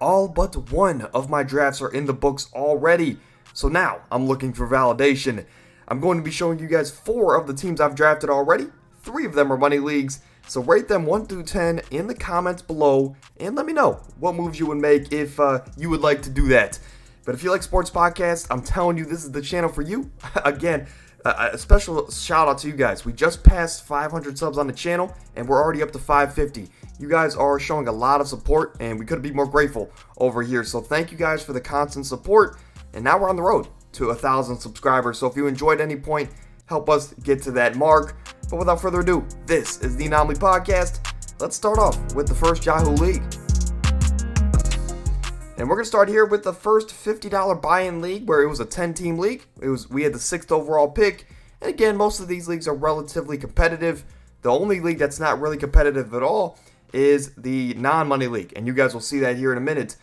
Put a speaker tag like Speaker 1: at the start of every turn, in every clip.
Speaker 1: All but one of my drafts are in the books already. So now I'm looking for validation. I'm going to be showing you guys 4 of the teams I've drafted already. 3 of them are money leagues. So rate them 1 through 10 in the comments below and let me know what moves you would make if you would like to do that. But if you like sports podcasts, I'm telling you this is the channel for you. Again, a special shout out to you guys. We just passed 500 subs on the channel and we're already up to 550. You guys are showing a lot of support and we couldn't be more grateful over here. So thank you guys for the constant support. And now we're on the road to 1,000 subscribers. So if you enjoyed any point, help us get to that mark. But without further ado, this is the Anomaly Podcast. Let's start off with the first Yahoo League. And we're going to start here with the first $50 buy-in league where it was a 10-team league. We had the 6th overall pick. And again, most of these leagues are relatively competitive. The only league that's not really competitive at all is the non-money league. And you guys will see that here in a minute.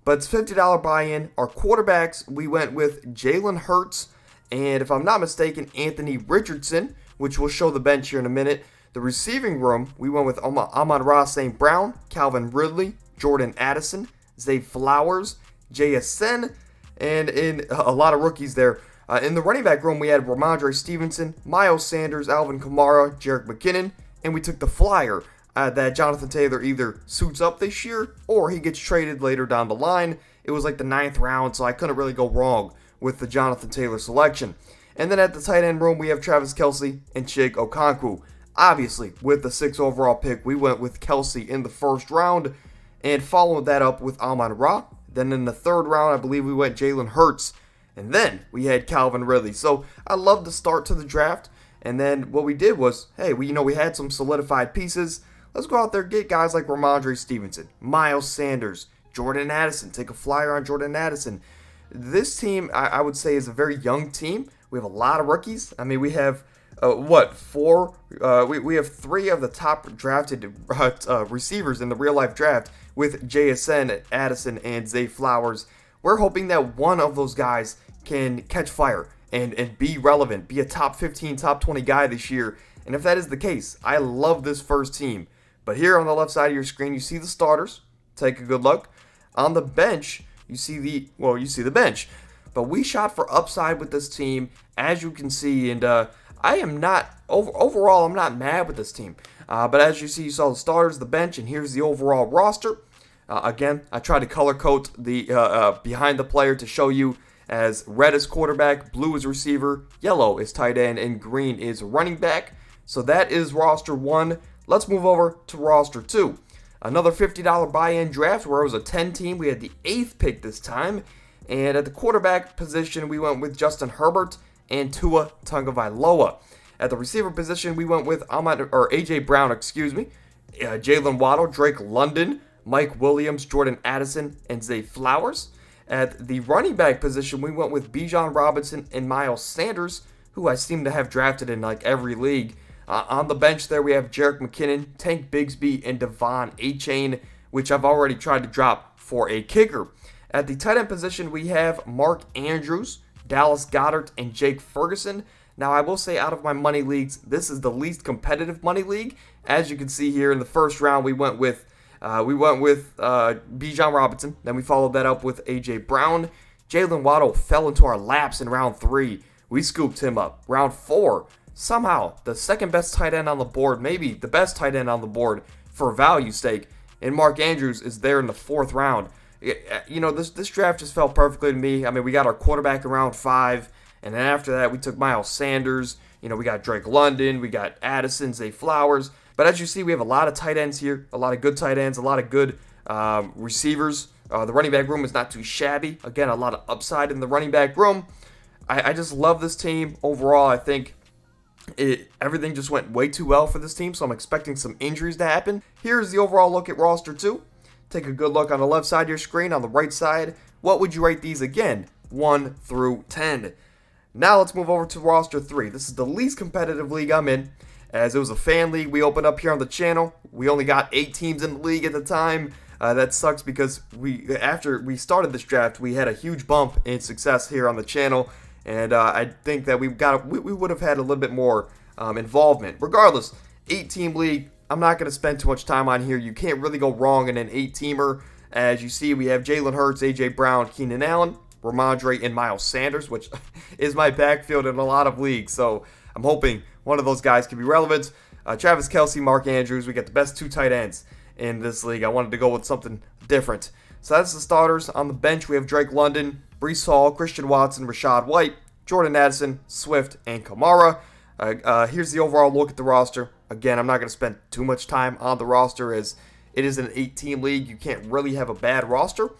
Speaker 1: But it's $50 buy-in. Our quarterbacks, we went with Jalen Hurts and, if I'm not mistaken, Anthony Richardson, which we'll show the bench here in a minute. The receiving room, we went with Amon-Ra St. Brown, Calvin Ridley, Jordan Addison, Zay Flowers, JSN, and in a lot of rookies there. In the running back room, we had Rhamondre Stevenson, Miles Sanders, Alvin Kamara, Jerick McKinnon, and we took the flyer that Jonathan Taylor either suits up this year or he gets traded later down the line. It was like the 9th round, so I couldn't really go wrong with the Jonathan Taylor selection. And then at the tight end room, we have Travis Kelce and Chig Okonkwo. Obviously, with the 6th overall pick, we went with Kelce in the first round and followed that up with Amon-Ra. Then in the 3rd round, I believe we went Jalen Hurts. And then we had Calvin Ridley. So I love the start to the draft. And then what we did was, hey, we had some solidified pieces. Let's go out there and get guys like Rhamondre Stevenson, Miles Sanders, Jordan Addison. Take a flyer on Jordan Addison. This team, I would say, is a very young team. We have a lot of rookies. I mean, we have, 4? We have 3 of the top drafted receivers in the real-life draft with JSN, Addison, and Zay Flowers. We're hoping that one of those guys can catch fire and be relevant, be a top 15, top 20 guy this year. And if that is the case, I love this first team. But here on the left side of your screen, you see the starters. Take a good look. On the bench, you see the bench. But we shot for upside with this team, as you can see. And I am not, overall, I'm not mad with this team. But as you see, you saw the starters, the bench, and here's the overall roster. Again, I tried to color code the behind the player to show you as red is quarterback, blue is receiver, yellow is tight end, and green is running back. So that is roster 1. Let's move over to roster 2. Another $50 buy-in draft where it was a 10-team. We had the 8th pick this time. And at the quarterback position, we went with Justin Herbert and Tua Tagovailoa. At the receiver position, we went with A.J. Brown, Jalen Waddle, Drake London, Mike Williams, Jordan Addison, and Zay Flowers. At the running back position, we went with Bijan Robinson and Miles Sanders, who I seem to have drafted in like every league. On the bench there, we have Jerick McKinnon, Tank Bigsby, and Devon Achane, which I've already tried to drop for a kicker. At the tight end position, we have Mark Andrews, Dallas Goedert, and Jake Ferguson. Now, I will say out of my money leagues, this is the least competitive money league. As you can see here in the first round, we went with Bijan Robinson. Then we followed that up with A.J. Brown. Jalen Waddle fell into our laps in round 3. We scooped him up. Round 4, somehow the second best tight end on the board, maybe the best tight end on the board for value stake, and Mark Andrews is there in the 4th round. This draft just felt perfectly to me. I mean, we got our quarterback in round 5, and then after that, we took Miles Sanders. We got Drake London, we got Addison, Zay Flowers. But as you see, we have a lot of tight ends here, a lot of good tight ends, a lot of good receivers. The running back room is not too shabby. Again, a lot of upside in the running back room. I just love this team. Overall, I think everything just went way too well for this team, so I'm expecting some injuries to happen. Here's the overall look at roster 2. Take a good look on the left side of your screen. On the right side, what would you rate these again? 1 through 10. Now let's move over to roster 3. This is the least competitive league I'm in, as it was a fan league we opened up here on the channel. We only got 8 teams in the league at the time. That sucks because after we started this draft, we had a huge bump in success here on the channel, and I think that we would have had a little bit more involvement. Regardless, 8-team league. I'm not going to spend too much time on here. You can't really go wrong in an 8-teamer. As you see, we have Jalen Hurts, A.J. Brown, Keenan Allen, Ramondre, and Miles Sanders, which is my backfield in a lot of leagues. So I'm hoping one of those guys can be relevant. Travis Kelce, Mark Andrews. We got the best 2 tight ends in this league. I wanted to go with something different. So that's the starters. On the bench, we have Drake London, Breece Hall, Christian Watson, Rachaad White, Jordan Addison, Swift, and Kamara. Here's the overall look at the roster. Again, I'm not going to spend too much time on the roster as it is an 8-team league. You can't really have a bad roster.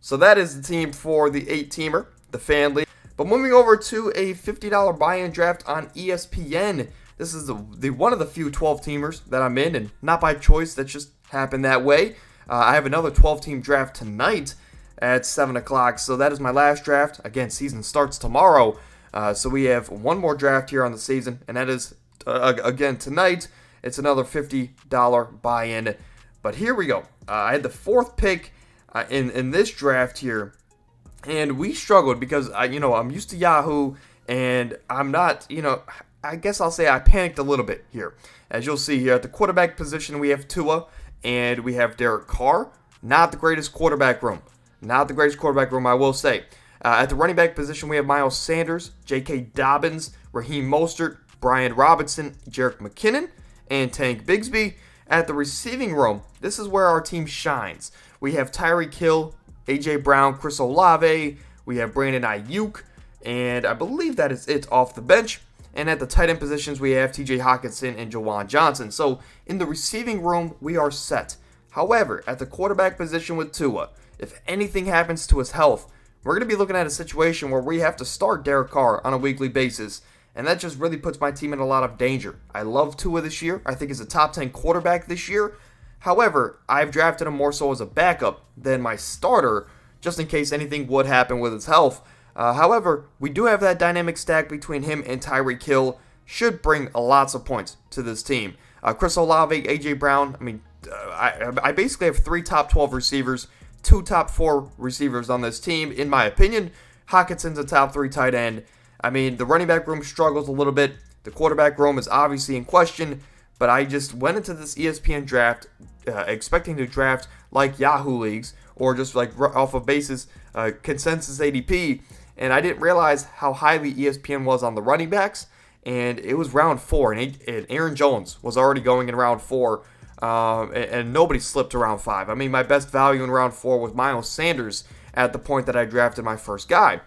Speaker 1: So that is the team for the 8-teamer, the fan league. But moving over to a $50 buy-in draft on ESPN. This is the one of the few 12-teamers that I'm in, and not by choice. That just happened that way. I have another 12-team draft tonight at 7 o'clock. So that is my last draft. Again, season starts tomorrow. So we have one more draft here on the season, and that is, again, tonight. It's another $50 buy-in. But here we go. I had the 4th pick in this draft here, and we struggled because, I'm used to Yahoo, and I'm not, I guess I'll say I panicked a little bit here. As you'll see here, at the quarterback position, we have Tua, and we have Derek Carr. Not the greatest quarterback room. Not the greatest quarterback room, I will say. At the running back position, we have Miles Sanders, J.K. Dobbins, Raheem Mostert, Brian Robinson, Jerick McKinnon, and Tank Bigsby. At the receiving room, this is where our team shines. We have Tyreek Hill, A.J. Brown, Chris Olave. We have Brandon Ayuk, and I believe that is it off the bench. And at the tight end positions, we have T.J. Hockenson and Jawan Johnson. So in the receiving room, we are set. However, at the quarterback position with Tua, if anything happens to his health, we're going to be looking at a situation where we have to start Derek Carr on a weekly basis. And that just really puts my team in a lot of danger. I love Tua this year. I think he's a top 10 quarterback this year. However, I've drafted him more so as a backup than my starter, just in case anything would happen with his health. However, we do have that dynamic stack between him and Tyreek Hill. Should bring lots of points to this team. Chris Olave, A.J. Brown. I basically have 3 top 12 receivers, 2 top 4 receivers on this team, in my opinion. Hawkinson's a top 3 tight end. The running back room struggles a little bit. The quarterback room is obviously in question. But I just went into this ESPN draft expecting to draft like Yahoo leagues or just like off of basis consensus ADP. And I didn't realize how highly ESPN was on the running backs. And it was round 4. And Aaron Jones was already going in round 4. And nobody slipped to round 5. My best value in round 4 was Miles Sanders at the point that I drafted my first guy.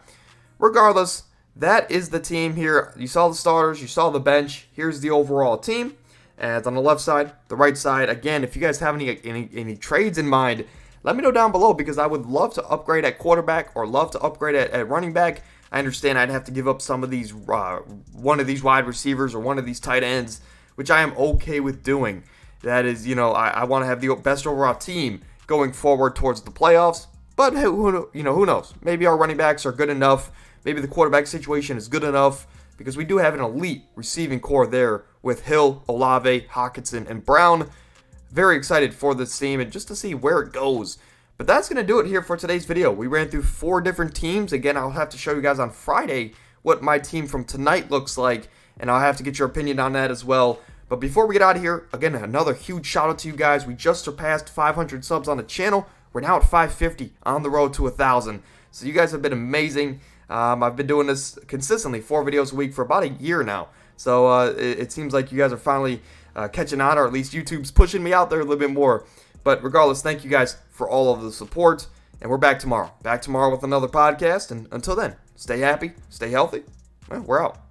Speaker 1: Regardless, that is the team here. You saw the starters. You saw the bench. Here's the overall team. And it's on the left side, the right side. Again, if you guys have any trades in mind, let me know down below because I would love to upgrade at quarterback or love to upgrade at running back. I understand I'd have to give up some of these, one of these wide receivers or one of these tight ends, which I am okay with doing. That is, I want to have the best overall team going forward towards the playoffs. But who knows? Maybe our running backs are good enough. Maybe the quarterback situation is good enough. Because we do have an elite receiving core there with Hill, Olave, Hockenson, and Brown. Very excited for this team and just to see where it goes. But that's going to do it here for today's video. We ran through 4 different teams. Again, I'll have to show you guys on Friday what my team from tonight looks like. And I'll have to get your opinion on that as well. But before we get out of here, again, another huge shout out to you guys. We just surpassed 500 subs on the channel. We're now at 550 on the road to 1,000. So you guys have been amazing. I've been doing this consistently, 4 videos a week for about a year now. So it seems like you guys are finally catching on, or at least YouTube's pushing me out there a little bit more. But regardless, thank you guys for all of the support. And we're back tomorrow. Back tomorrow with another podcast. And until then, stay happy, stay healthy. Well, we're out.